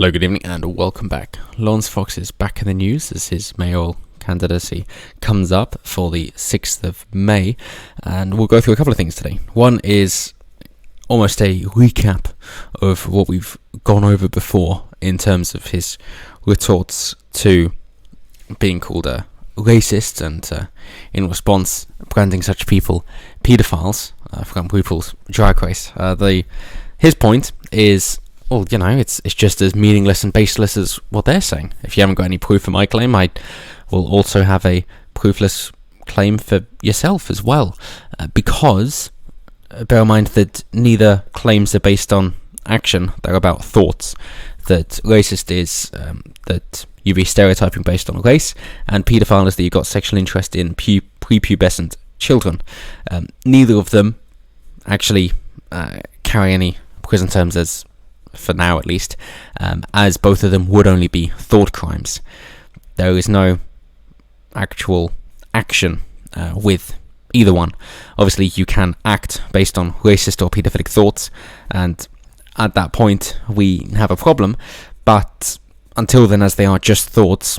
Hello, good evening, and welcome back. Laurence Fox is back in the news as his mayoral candidacy comes up for the 6th of May, and we'll go through a couple of things today. One is almost a recap of what we've gone over before in terms of his retorts to being called a racist and in response branding such people paedophiles from RuPaul's Drag Race. His point is, well, you know, it's just as meaningless and baseless as what they're saying. If you haven't got any proof for my claim, I will also have a proofless claim for yourself as well. Because, bear in mind that neither claims are based on action, they're about thoughts. That racist is that you be stereotyping based on race, and paedophile is that you've got sexual interest in prepubescent children. Neither of them actually carry any prison terms, as for now at least, as both of them would only be thought crimes. There is no actual action with either one. Obviously, you can act based on racist or paedophilic thoughts, and at that point we have a problem, but until then, as they are just thoughts,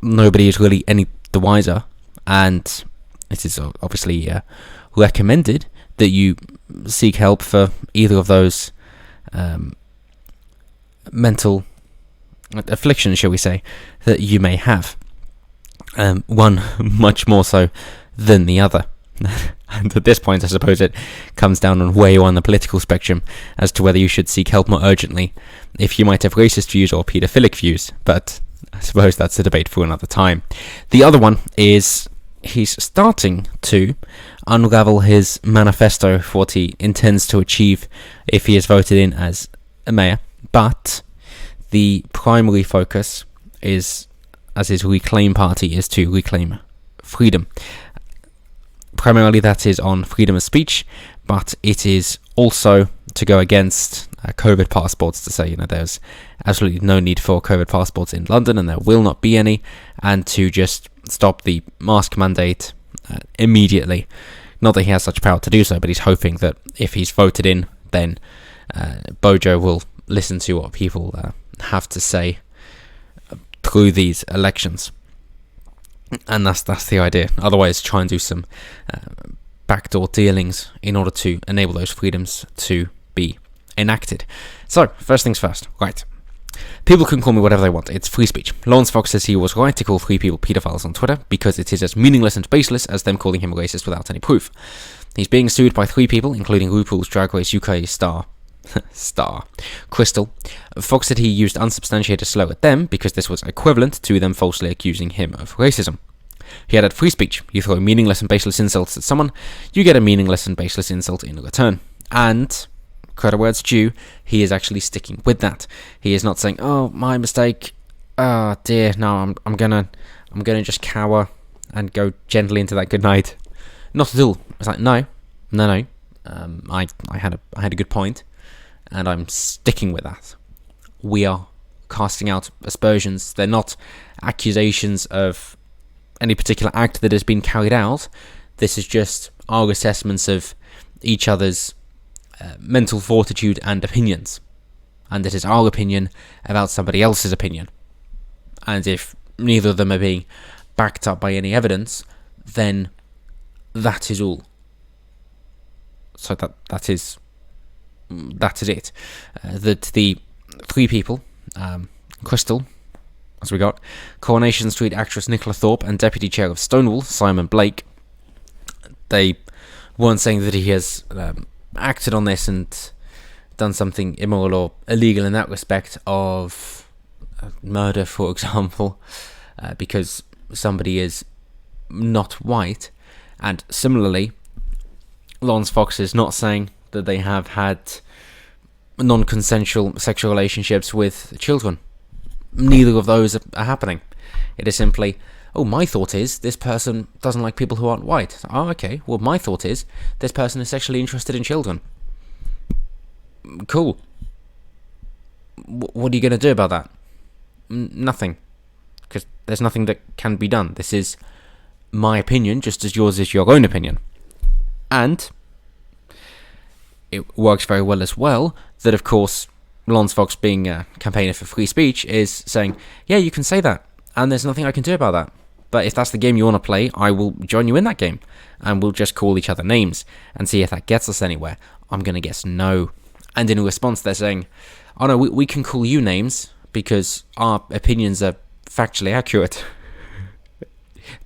nobody is really any the wiser, and it is obviously recommended that you seek help for either of those mental afflictions, shall we say, that you may have. One much more so than the other. And at this point, I suppose it comes down on where you are on the political spectrum as to whether you should seek help more urgently if you might have racist views or paedophilic views, but I suppose that's a debate for another time. The other one is he's starting to unravel his manifesto for what he intends to achieve if he is voted in as a mayor, but the primary focus is, as his Reclaim party, is to reclaim freedom. Primarily that is on freedom of speech, but it is also to go against COVID passports, to say, you know, there's absolutely no need for COVID passports in London and there will not be any, and to just stop the mask mandate immediately. Not that he has such power to do so, but he's hoping that if he's voted in, then Bojo will listen to what people have to say through these elections. And that's the idea. Otherwise, try and do some backdoor dealings in order to enable those freedoms to be enacted. So, first things first. Right. People can call me whatever they want. It's free speech. Laurence Fox says he was right to call three people paedophiles on Twitter because it is as meaningless and baseless as them calling him a racist without any proof. He's being sued by three people, including RuPaul's Drag Race UK star Crystal. Fox said he used unsubstantiated slur at them because this was equivalent to them falsely accusing him of racism. He added, free speech. You throw meaningless and baseless insults at someone, you get a meaningless and baseless insult in return. And, credit where it's due, he is actually sticking with that. He is not saying, oh, my mistake, oh dear, no, I'm gonna just cower and go gently into that good night. Not at all. It's like, no, I had a good point, and I'm sticking with that. We are casting out aspersions. They're not accusations of any particular act that has been carried out. This is just our assessments of each other's mental fortitude and opinions. And it is our opinion about somebody else's opinion. And if neither of them are being backed up by any evidence, then that is all. So that is it. That the three people, Crystal, as we got, Coronation Street actress Nicola Thorpe, and Deputy Chair of Stonewall, Simon Blake, they weren't saying that he has acted on this and done something immoral or illegal in that respect of murder, for example, because somebody is not white. And similarly, Laurence Fox is not saying that they have had non-consensual sexual relationships with children. Neither of those are happening. It is simply, oh, my thought is this person doesn't like people who aren't white. Oh, okay. Well, my thought is this person is sexually interested in children. Cool. What are you going to do about that? Nothing. Because there's nothing that can be done. This is my opinion, just as yours is your own opinion. And it works very well as well that, of course, Laurence Fox, being a campaigner for free speech, is saying, yeah, you can say that, and there's nothing I can do about that. But if that's the game you want to play, I will join you in that game, and we'll just call each other names and see if that gets us anywhere. I'm going to guess no. And in response, they're saying, oh no, we can call you names because our opinions are factually accurate.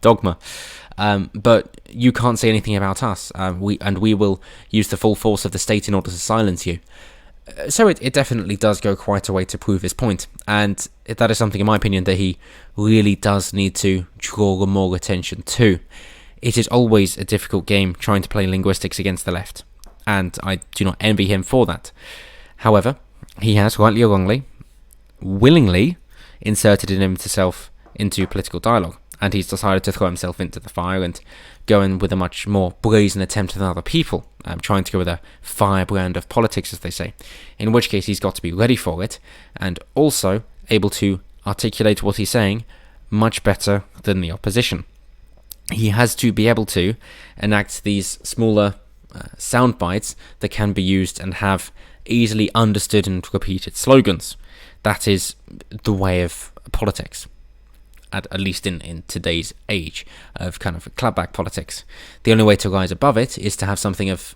Dogma. But you can't say anything about us. We will use the full force of the state in order to silence you. So it definitely does go quite a way to prove his point, and that is something, in my opinion, that he really does need to draw more attention to. It is always a difficult game trying to play linguistics against the left, and I do not envy him for that. However, he has, rightly or wrongly, willingly inserted himself into political dialogue, and he's decided to throw himself into the fire and go in with a much more brazen attempt than other people, trying to go with a firebrand of politics, as they say, in which case he's got to be ready for it, and also able to articulate what he's saying much better than the opposition. He has to be able to enact these smaller sound bites that can be used and have easily understood and repeated slogans. That is the way of politics. At least in today's age of kind of clapback politics. The only way to rise above it is to have something of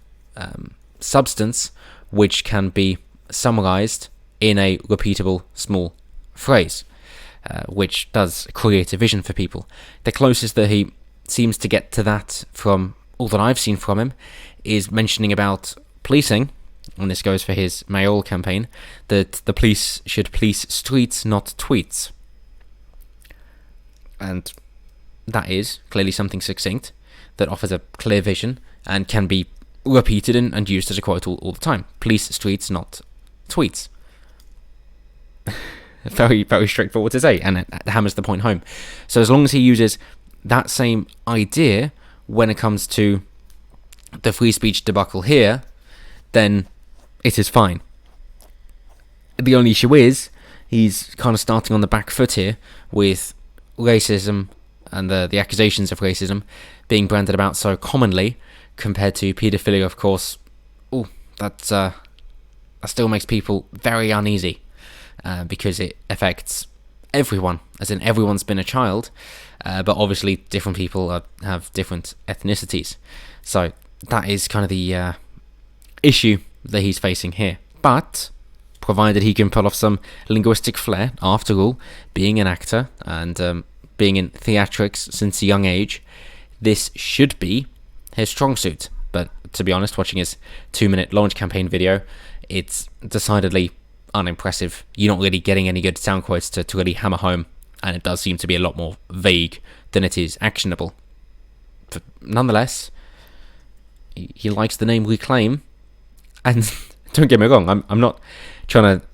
substance which can be summarized in a repeatable small phrase, which does create a vision for people. The closest that he seems to get to that from all that I've seen from him is mentioning about policing, and this goes for his Mayoral campaign, that the police should police streets, not tweets. And that is clearly something succinct that offers a clear vision and can be repeated and used as a quote all the time. Police streets, not tweets. Very, very straightforward to say, and it hammers the point home. So as long as he uses that same idea when it comes to the free speech debacle here, then it is fine. The only issue is he's kind of starting on the back foot here with racism and the accusations of racism being branded about so commonly compared to paedophilia, of course. That still makes people very uneasy because it affects everyone, as in everyone's been a child, but obviously different people have different ethnicities. So that is kind of the issue that he's facing here. But provided he can pull off some linguistic flair, after all, being an actor and being in theatrics since a young age, this should be his strong suit. But to be honest, watching his 2-minute launch campaign video, it's decidedly unimpressive. You're not really getting any good sound quotes to really hammer home, and it does seem to be a lot more vague than it is actionable. But nonetheless, he likes the name Reclaim, and don't get me wrong, I'm not trying to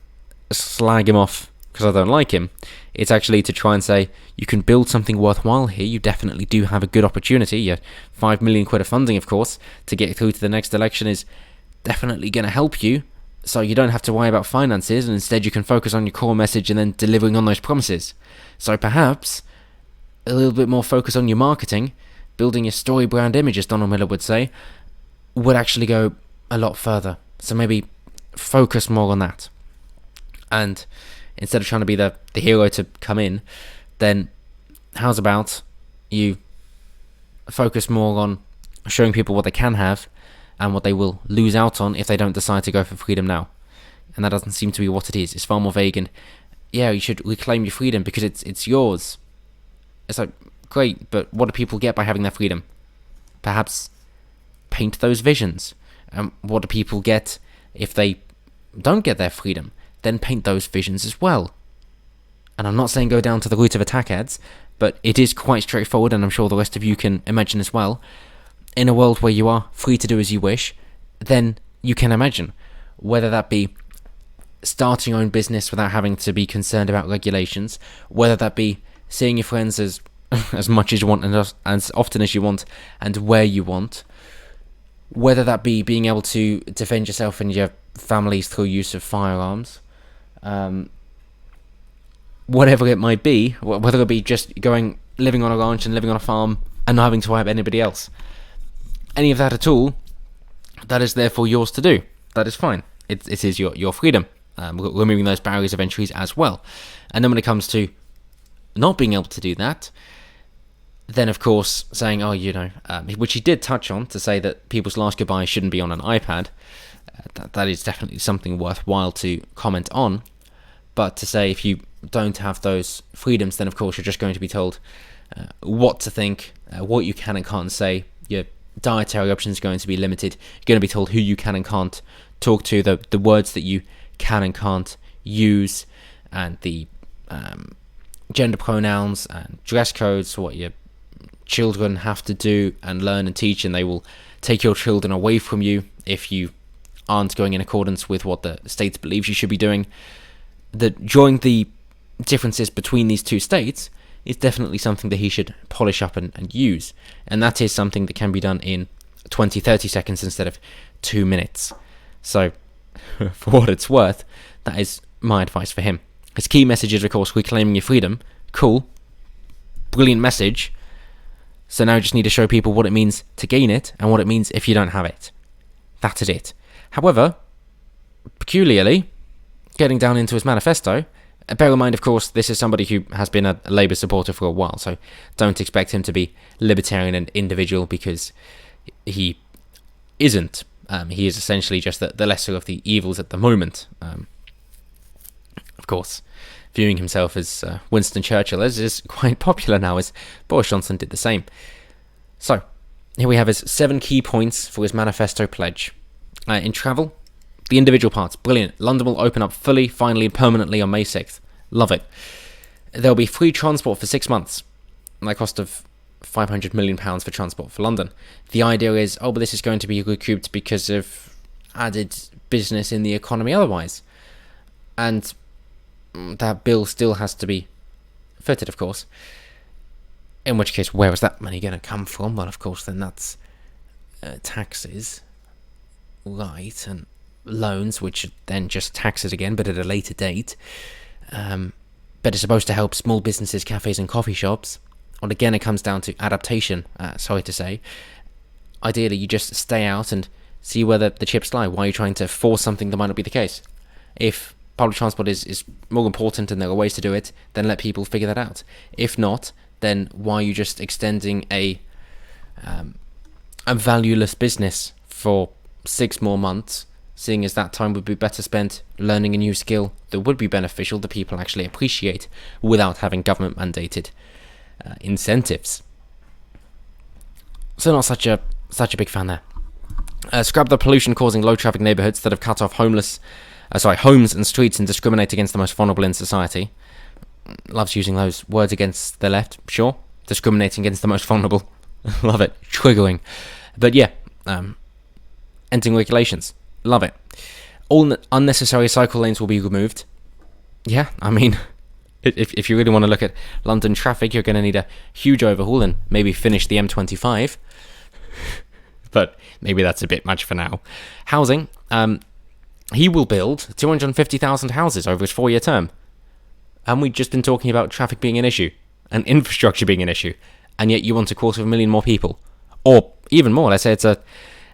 slag him off because I don't like him. It's actually to try and say, you can build something worthwhile here, you definitely do have a good opportunity. Your 5 million quid of funding, of course, to get through to the next election is definitely going to help you, so you don't have to worry about finances, and instead you can focus on your core message and then delivering on those promises. So perhaps a little bit more focus on your marketing, building your story brand image, as Donald Miller would say, would actually go a lot further. So maybe focus more on that. And instead of trying to be the hero to come in, then how's about you focus more on showing people what they can have and what they will lose out on if they don't decide to go for freedom now. And that doesn't seem to be what it is. It's far more vague, and yeah, you should reclaim your freedom because it's yours. It's like, great, but what do people get by having their freedom? Perhaps paint those visions. And what do people get if they don't get their freedom? Then paint those visions as well. And I'm not saying go down to the root of attack ads, but it is quite straightforward, and I'm sure the rest of you can imagine as well. In a world where you are free to do as you wish, then you can imagine, whether that be starting your own business without having to be concerned about regulations, whether that be seeing your friends as much as you want and as often as you want and where you want, whether that be being able to defend yourself and your families through use of firearms, whatever it might be, whether it be just living on a ranch and living on a farm and not having to worry about anybody else. Any of that at all, that is therefore yours to do. That is fine. It is your freedom, removing those barriers of entries as well. And then when it comes to not being able to do that, then of course saying, which he did touch on, to say that people's last goodbye shouldn't be on an iPad. That is definitely something worthwhile to comment on. But to say if you don't have those freedoms, then of course you're just going to be told what to think, what you can and can't say. Your dietary options are going to be limited. You're going to be told who you can and can't talk to, the words that you can and can't use, and the gender pronouns and dress codes, what your children have to do and learn and teach, and they will take your children away from you if you aren't going in accordance with what the state believes you should be doing. Drawing the differences between these two states is definitely something that he should polish up and use, and that is something that can be done in 20-30 seconds instead of 2 minutes. So for what it's worth, that is my advice for him. His key message is, of course, reclaiming your freedom. Cool, brilliant message. So now you just need to show people what it means to gain it and what it means if you don't have it. That is it. However, peculiarly, getting down into his manifesto, bear in mind, of course, this is somebody who has been a Labour supporter for a while, so don't expect him to be libertarian and individual, because he isn't. He is essentially just the lesser of the evils at the moment. Of course, viewing himself as Winston Churchill, as is quite popular now, as Boris Johnson did the same. So, here we have his 7 key points for his manifesto pledge. In travel, the individual parts, brilliant. London will open up fully, finally, and permanently on May 6th. Love it. There'll be free transport for 6 months. At a cost of £500 million for transport for London. The idea is, but this is going to be recouped because of added business in the economy otherwise. And that bill still has to be fitted, of course. In which case, where is that money going to come from? Well, of course, then that's taxes, right, and loans, which are then just taxes again, but at a later date. But it's supposed to help small businesses, cafes and coffee shops. And again, it comes down to adaptation, sorry to say. Ideally, you just stay out and see where the chips lie. Why are you trying to force something that might not be the case? If public transport is more important and there are ways to do it, then let people figure that out. If not, then why are you just extending a valueless business for 6 more months, seeing as that time would be better spent learning a new skill that would be beneficial, that people actually appreciate, without having government mandated incentives. So not such a big fan there. Scrub the pollution causing low traffic neighbourhoods that have cut off homes and streets and discriminate against the most vulnerable in society. Loves using those words against the left, sure. Discriminating against the most vulnerable. Love it. Triggering. But yeah, ending regulations. Love it. All unnecessary cycle lanes will be removed. Yeah, I mean, if you really want to look at London traffic, you're going to need a huge overhaul and maybe finish the M25. But maybe that's a bit much for now. Housing. He will build 250,000 houses over his 4-year term. And we've just been talking about traffic being an issue and infrastructure being an issue. And yet you want 250,000 more people. Or even more, let's say it's a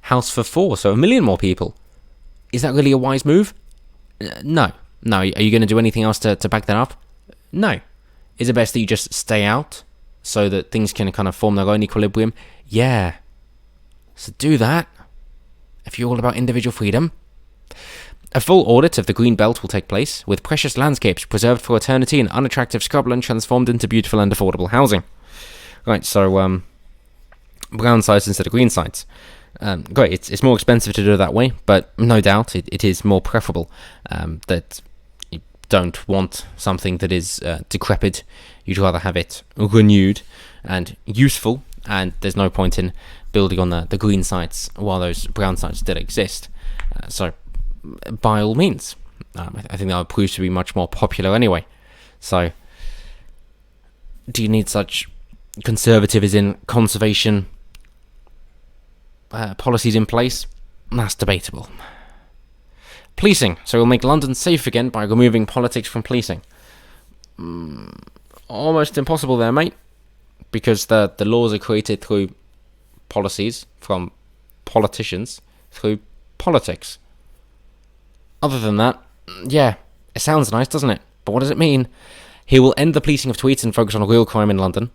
house for 4, so 1 million more people. Is that really a wise move? No. Are you going to do anything else to back that up? No. Is it best that you just stay out so that things can kind of form their own equilibrium? Yeah. So do that. If you're all about individual freedom. A full audit of the Green Belt will take place, with precious landscapes preserved for eternity and unattractive scrubland transformed into beautiful and affordable housing. Right, so brown sites instead of green sites. Great, it's more expensive to do it that way, but no doubt it is more preferable that you don't want something that is decrepit. You'd rather have it renewed and useful, and there's no point in building on the green sites while those brown sites still exist. So by all means, I think that would prove to be much more popular anyway. So do you need such conservative as in conservation policies in place? That's debatable. Policing. So we'll make London safe again by removing politics from policing. Almost impossible there, mate. Because the laws are created through policies from politicians through politics. Other than that, Yeah, it sounds nice, doesn't it? But what does it mean? He will end the policing of tweets and focus on real crime in London.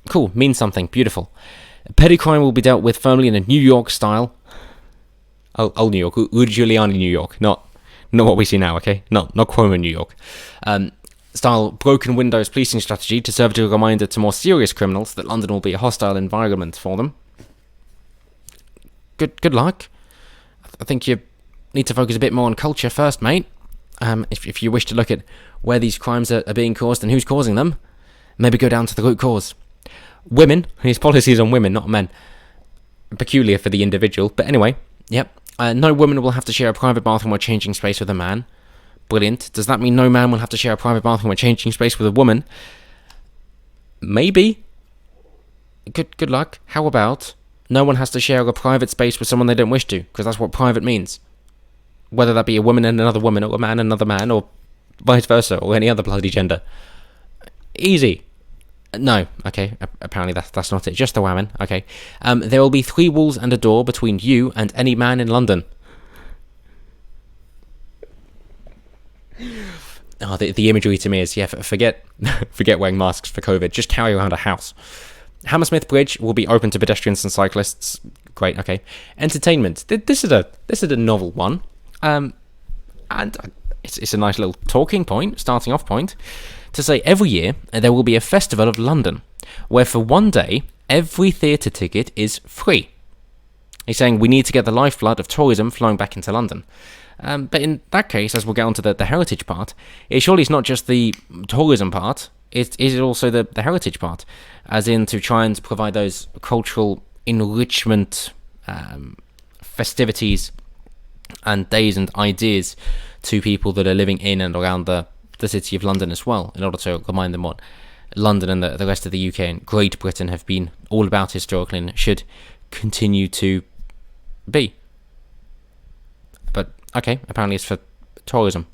Cool, means something, beautiful. Petty crime will be dealt with firmly in a New York style. Oh, New York, Rudy Giuliani, New York, not what we see now, okay? Not Cuomo, New York. Style broken windows policing strategy to serve as a reminder to more serious criminals that London will be a hostile environment for them. Good luck. I think you need to focus a bit more on culture first, mate. If you wish to look at where these crimes are being caused and who's causing them, maybe go down to the root cause. Women, his policies on women, not men. Peculiar for the individual, but anyway, yep. No woman will have to share a private bathroom or changing space with a man. Brilliant. Does that mean no man will have to share a private bathroom or changing space with a woman? Maybe. Good luck. How about no one has to share a private space with someone they don't wish to, because that's what private means. Whether that be a woman and another woman, or a man and another man, or vice versa, or any other bloody gender. Easy. No, okay, apparently that's not it, just the women, okay. There will be 3 walls and a door between you and any man in London. Oh, the imagery to me is, forget wearing masks for COVID, just carry around a house. Hammersmith Bridge will be open to pedestrians and cyclists. Great, okay. Entertainment. This is a novel one. And it's a nice little starting off point, to say every year there will be a festival of London, where for one day every theatre ticket is free. He's saying we need to get the lifeblood of tourism flowing back into London. But in that case, as we'll get onto the heritage part, surely it's not just the tourism part, it is also the heritage part, as in to try and provide those cultural enrichment festivities and days and ideas to people that are living in and around the city of London as well, in order to remind them what London and the rest of the UK and Great Britain have been all about historically and should continue to be. But, okay, apparently it's for tourism.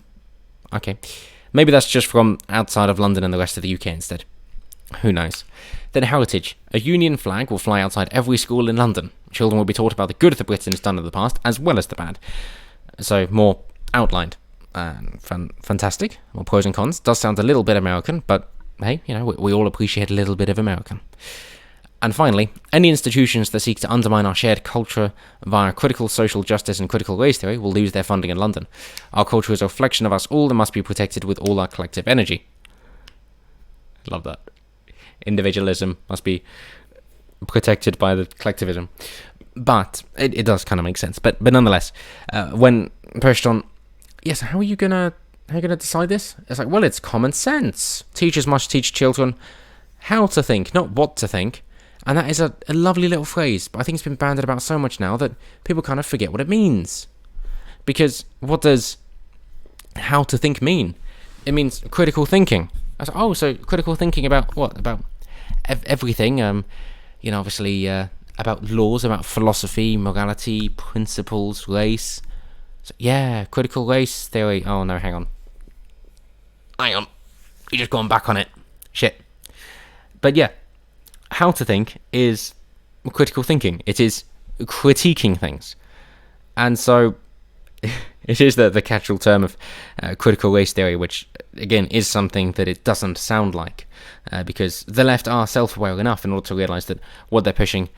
Okay. Maybe that's just from outside of London and the rest of the UK instead. Who knows? Then heritage. A Union flag will fly outside every school in London. Children will be taught about the good that Britain has done in the past, as well as the bad. So, more outlined. Fantastic. More pros and cons. Does sound a little bit American, but hey, we all appreciate a little bit of American. And finally, any institutions that seek to undermine our shared culture via critical social justice and critical race theory will lose their funding in London. Our culture is a reflection of us all and must be protected with all our collective energy. Love that. Individualism must be protected by the collectivism. But it does kind of make sense. But nonetheless, when pushed on, yes, how are you gonna decide this? It's like, well, it's common sense. Teachers must teach children how to think, not what to think. And that is a lovely little phrase, but I think it's been bandied about so much now that people kind of forget what it means. Because what does how to think mean? It means critical thinking. I was like, so critical thinking about what? About everything. Obviously about laws, about philosophy, morality, principles, race. So, yeah, critical race theory. Oh no, hang on. You're just going back on it. Shit. But yeah, how to think is critical thinking. It is critiquing things. And so it is the catch-all term of critical race theory, which, again, is something that it doesn't sound like. Because the left are self-aware enough in order to realise that what they're pushing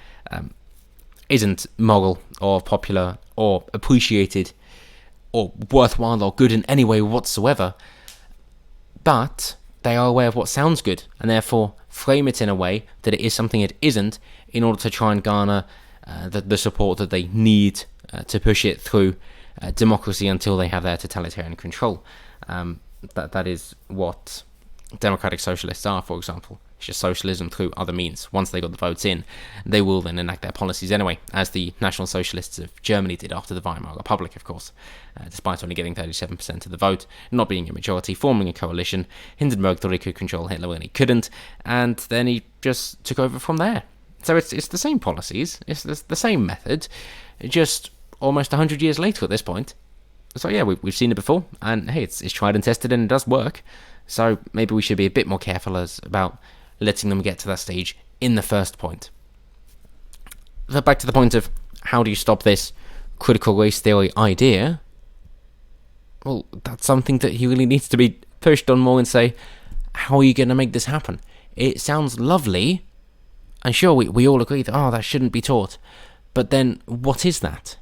isn't moral or popular or appreciated or worthwhile or good in any way whatsoever. But they are aware of what sounds good, and therefore frame it in a way that it is something it isn't, in order to try and garner the support that they need to push it through democracy until they have their totalitarian control. That is what democratic socialists are, for example. It's just socialism through other means. Once they got the votes in, they will then enact their policies anyway, as the National Socialists of Germany did after the Weimar Republic, of course. Despite only getting 37% of the vote, not being a majority, forming a coalition, Hindenburg thought he could control Hitler when he couldn't, and then he just took over from there. So it's the same policies, it's the same method, just almost 100 years later at this point. So yeah, we've seen it before, and hey, it's tried and tested and it does work. So maybe we should be a bit more careful about letting them get to that stage in the first point. So back to the point of how do you stop this critical race theory idea? well, that's something that he really needs to be pushed on more and say, how are you going to make this happen? It sounds lovely, and sure, we all agree that, that shouldn't be taught. But then, what is that?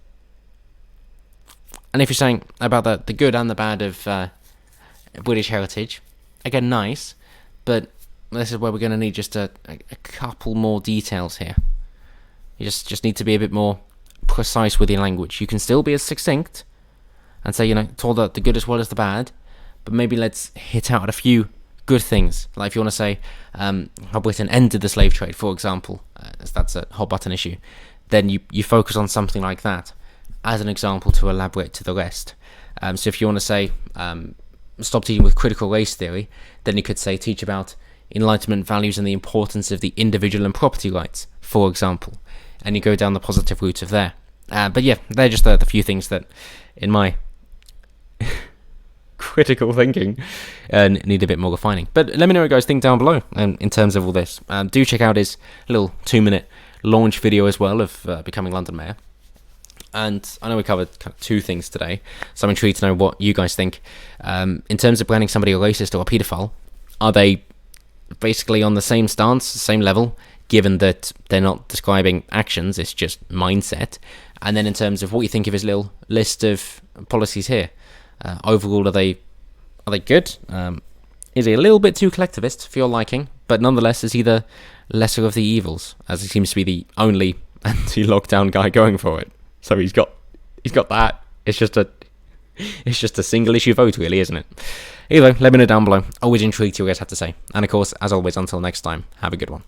And if you're saying about the good and the bad of British heritage, again, nice, but this is where we're going to need just a couple more details here. You just need to be a bit more precise with your language. You can still be as succinct and say, told the good as well as the bad, but maybe let's hit out at a few good things. Like if you want to say how Britain ended the slave trade, for example, as that's a hot button issue, then you focus on something like that as an example to elaborate to the rest. So if you want to say stop teaching with critical race theory, then you could say teach about Enlightenment values and the importance of the individual and property rights, for example, and you go down the positive route of there. But yeah, they're just the few things that, in my critical thinking, need a bit more refining. But let me know what you guys think down below in terms of all this. Do check out his little 2-minute launch video as well of becoming London Mayor. And I know we covered kind of 2 things today, so I'm intrigued to know what you guys think. In terms of branding somebody a racist or a paedophile, are they basically on the same stance, same level, given that they're not describing actions, it's just mindset? And then in terms of what you think of his little list of policies here, overall, are they good? Is he a little bit too collectivist for your liking, but nonetheless is he the lesser of the evils, as he seems to be the only anti-lockdown guy going for it? So he's got that. It's just a single issue vote, really, isn't it? Either way, let me know down below. Always intrigued to what you guys have to say. And of course, as always, until next time, have a good one.